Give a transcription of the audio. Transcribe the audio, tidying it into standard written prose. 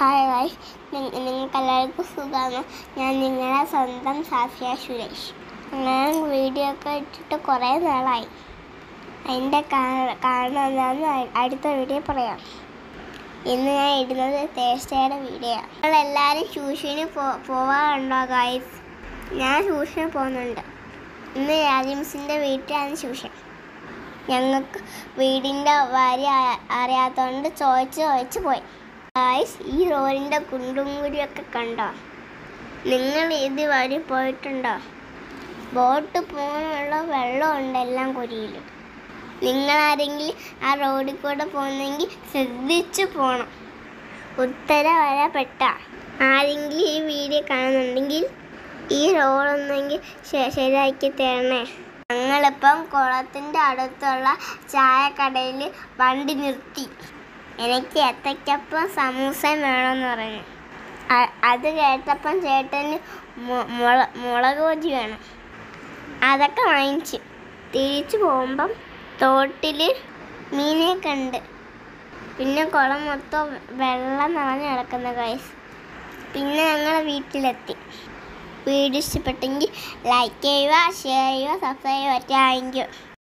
Hi guys, നിങ്ങൾക്കെല്ലാവർക്കും സുഖമാണ്. ഞാൻ നിങ്ങളുടെ സ്വന്തം സാഫിയ സുരേഷ്. ഞാൻ വീഡിയോ ഒക്കെ ഇട്ടിട്ട് കുറേ നാളായി. അതിൻ്റെ കാരണം എന്താണെന്ന് അടുത്ത വീഡിയോ പറയാം. ഇന്ന് ഞാൻ ഇടുന്നത് തേഴ്സ്ഡേയുടെ വീഡിയോ ആണ്. നിങ്ങളെല്ലാവരും ട്യൂഷന് പോവാറുണ്ടോ ഗൈസ്? ഞാൻ ട്യൂഷന് പോകുന്നുണ്ട്. ഇന്ന് രാജിമിസിൻ്റെ വീട്ടിലാണ് ട്യൂഷൻ. ഞങ്ങൾക്ക് വീടിൻ്റെ വരി അറിയാത്തതുകൊണ്ട് ചോദിച്ച് പോയി. ഗൈസ്, ഈ റോഡിൻ്റെ കുണ്ടും കുഴിയൊക്കെ കണ്ടോ? നിങ്ങൾ ഇത് വഴി പോയിട്ടുണ്ടോ? ബോട്ട് പോകാനുള്ള വെള്ളമുണ്ട് എല്ലാം കുഴിയിലും. നിങ്ങളാരെങ്കിലും ആ റോഡിൽ കൂടെ പോകുന്നെങ്കിൽ ശ്രദ്ധിച്ചു പോകണം. ഉത്തര വരെ പെട്ട ആരെങ്കിലും ഈ വീഡിയോ കാണുന്നുണ്ടെങ്കിൽ ഈ റോഡൊന്നെങ്കിൽ ശരിയാക്കി തരണേ. ഞങ്ങളിപ്പം കുളത്തിൻ്റെ അടുത്തുള്ള ചായക്കടയിൽ വണ്ടി നിർത്തി. എനിക്ക് ഏത്തയ്ക്കപ്പം സമൂസയും വേണമെന്ന് പറഞ്ഞു. അത് കേട്ടപ്പം ചേട്ടന് മുളക് ബജി വേണം. അതൊക്കെ വാങ്ങിച്ചു. തിരിച്ചു പോകുമ്പം തോട്ടിൽ മീനെ കണ്ട്. പിന്നെ കുളം മൊത്തം വെള്ളം നിറഞ്ഞ് കിടക്കുന്ന ഗൈസ്. പിന്നെ ഞങ്ങൾ വീട്ടിലെത്തി. വീഡിയോ ഇഷ്ടപ്പെട്ടെങ്കിൽ ലൈക്ക് ചെയ്യുക, ഷെയർ ചെയ്യുക, സബ്സ്ക്രൈബ് ചെയ്യുക. Thank you.